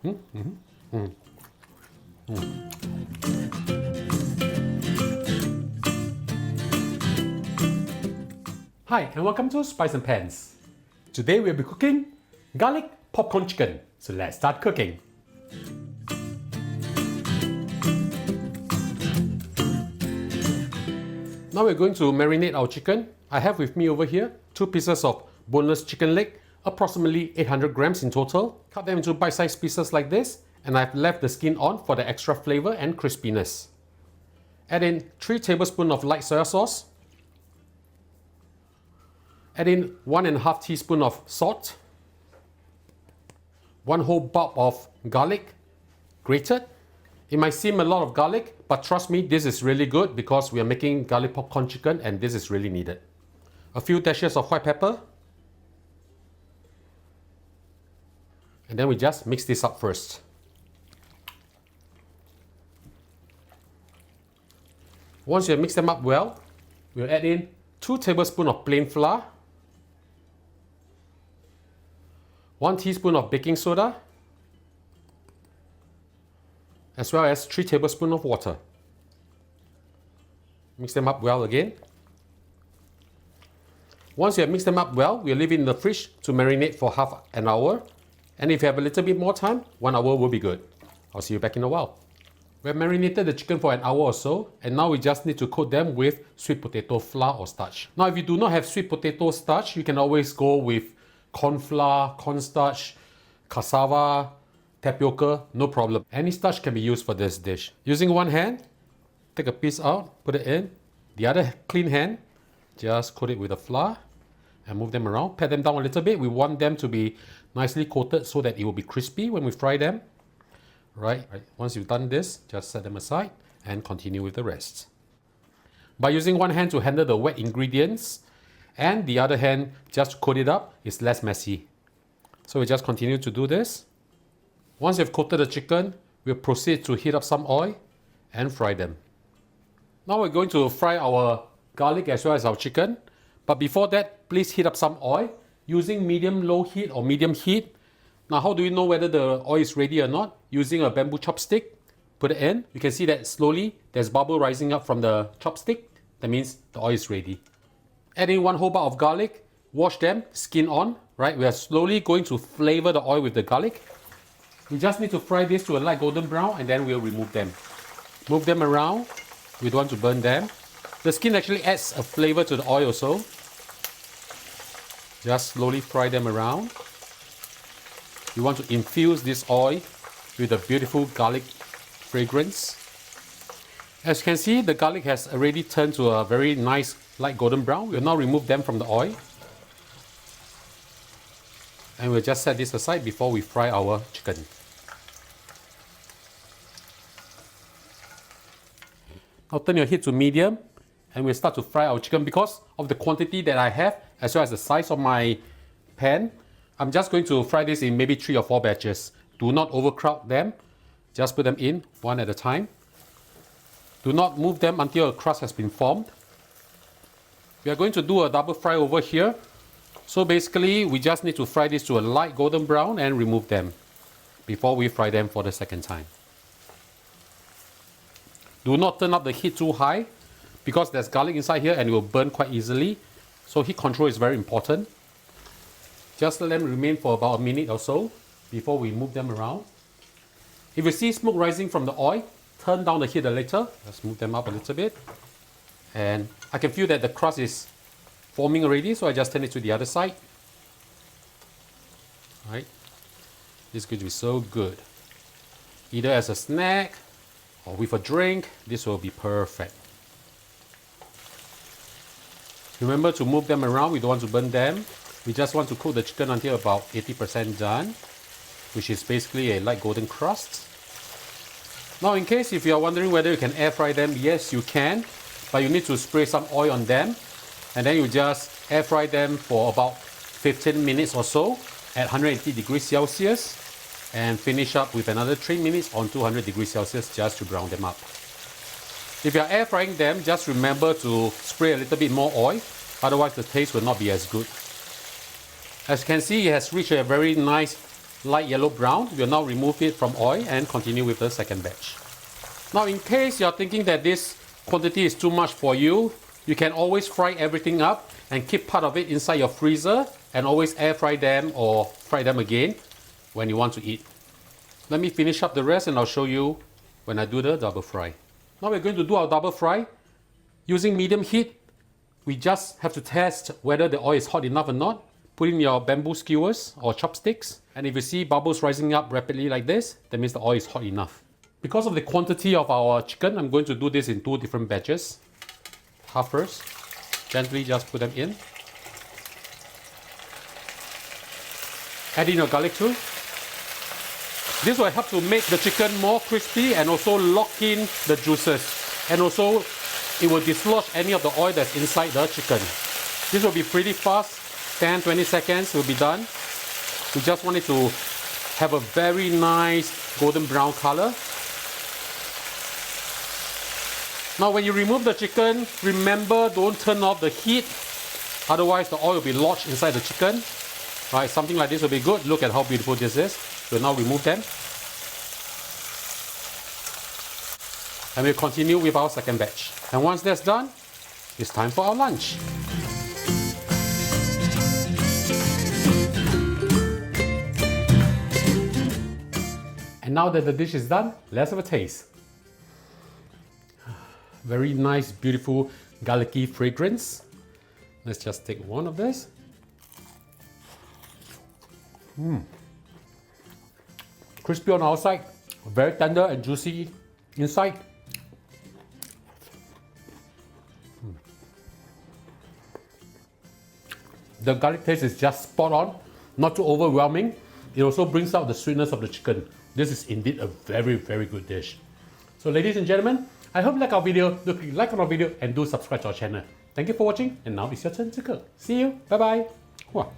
Hi, and welcome to Spice and Pans. Today we'll be cooking garlic popcorn chicken. So let's start cooking. Now we're going to marinate our chicken. I have with me over here 2 pieces of boneless chicken leg, approximately 800 grams in total. Cut them into bite-sized pieces like this, and I've left the skin on for the extra flavor and crispiness. Add in 3 tablespoons of light soy sauce. Add in 1.5 teaspoons of salt. 1 whole bulb of garlic, grated. It might seem a lot of garlic, but trust me, this is really good because we are making garlic popcorn chicken and this is really needed. A few dashes of white pepper. And then we just mix this up first. Once you have mixed them up well, we'll add in 2 tablespoons of plain flour, 1 teaspoon of baking soda, as well as 3 tablespoons of water. Mix them up well again. Once you have mixed them up well, we'll leave it in the fridge to marinate for half an hour. And if you have a little bit more time, 1 hour will be good. I'll see you back in a while. We have marinated the chicken for an hour or so, and now we just need to coat them with sweet potato flour or starch. Now if you do not have sweet potato starch, you can always go with corn flour, cornstarch, cassava, tapioca, no problem. Any starch can be used for this dish. Using one hand, take a piece out, put it in. The other clean hand, just coat it with the flour and move them around. Pat them down a little bit. We want them to be nicely coated so that it will be crispy when we fry them. Right. Once you've done this, just set them aside and continue with the rest. By using one hand to handle the wet ingredients and the other hand just to coat it up, it's less messy. So we just continue to do this. Once you've coated the chicken, we'll proceed to heat up some oil and fry them. Now we're going to fry our garlic as well as our chicken. But before that, please heat up some oil using medium-low heat or medium heat. Now how do you know whether the oil is ready or not? Using a bamboo chopstick, put it in. You can see that slowly there's bubble rising up from the chopstick. That means the oil is ready. Add in 1 whole bar of garlic, wash them, skin on. Right, we are slowly going to flavor the oil with the garlic. We just need to fry this to a light golden brown and then we'll remove them. Move them around. We don't want to burn them. The skin actually adds a flavor to the oil also. Just slowly fry them around. You want to infuse this oil with a beautiful garlic fragrance. As you can see, the garlic has already turned to a very nice light golden brown. We'll now remove them from the oil. And we'll just set this aside before we fry our chicken. Now turn your heat to medium and we'll start to fry our chicken. Because of the quantity that I have as well as the size of my pan, I'm just going to fry this in maybe 3 or 4 batches. Do not overcrowd them. Just put them in one at a time. Do not move them until a crust has been formed. We are going to do a double fry over here. So basically, we just need to fry this to a light golden brown and remove them before we fry them for the second time. Do not turn up the heat too high because there's garlic inside here and it will burn quite easily. So heat control is very important. Just let them remain for about a minute or so before we move them around. If you see smoke rising from the oil, turn down the heat a little. Let's move them up a little bit. And I can feel that the crust is forming already, so I just turn it to the other side. Right? This is going to be so good. Either as a snack or with a drink, this will be perfect. Remember to move them around, we don't want to burn them. We just want to cook the chicken until about 80% done, which is basically a light golden crust. Now in case if you are wondering whether you can air fry them, yes you can, but you need to spray some oil on them and then you just air fry them for about 15 minutes or so at 180 degrees Celsius and finish up with another 3 minutes on 200 degrees Celsius just to brown them up. If you are air frying them, just remember to spray a little bit more oil, otherwise the taste will not be as good. As you can see, it has reached a very nice light yellow brown. We'll now remove it from oil and continue with the second batch. Now in case you're thinking that this quantity is too much for you, you can always fry everything up and keep part of it inside your freezer and always air fry them or fry them again when you want to eat. Let me finish up the rest and I'll show you when I do the double fry. Now we're going to do our double fry. Using medium heat, we just have to test whether the oil is hot enough or not. Put in your bamboo skewers or chopsticks, and if you see bubbles rising up rapidly like this, that means the oil is hot enough. Because of the quantity of our chicken, I'm going to do this in 2 different batches. Half first, gently just put them in. Add in your garlic too. This will help to make the chicken more crispy and also lock in the juices. And also, it will dislodge any of the oil that's inside the chicken. This will be pretty fast, 10-20 seconds will be done. We just want it to have a very nice golden brown color. Now when you remove the chicken, remember don't turn off the heat, otherwise the oil will be lodged inside the chicken. Right, something like this will be good. Look at how beautiful this is. We'll now remove them. And we'll continue with our second batch. And once that's done, it's time for our lunch. And now that the dish is done, let's have a taste. Very nice, beautiful, garlicky fragrance. Let's just take one of this. Crispy on the outside, very tender and juicy inside. The garlic taste is just spot on, not too overwhelming. It also brings out the sweetness of the chicken. This is indeed a very, very good dish. So ladies and gentlemen, I hope you like our video. Do click like on our video and do subscribe to our channel. Thank you for watching, and now it's your turn to cook. See you, bye bye. Wow.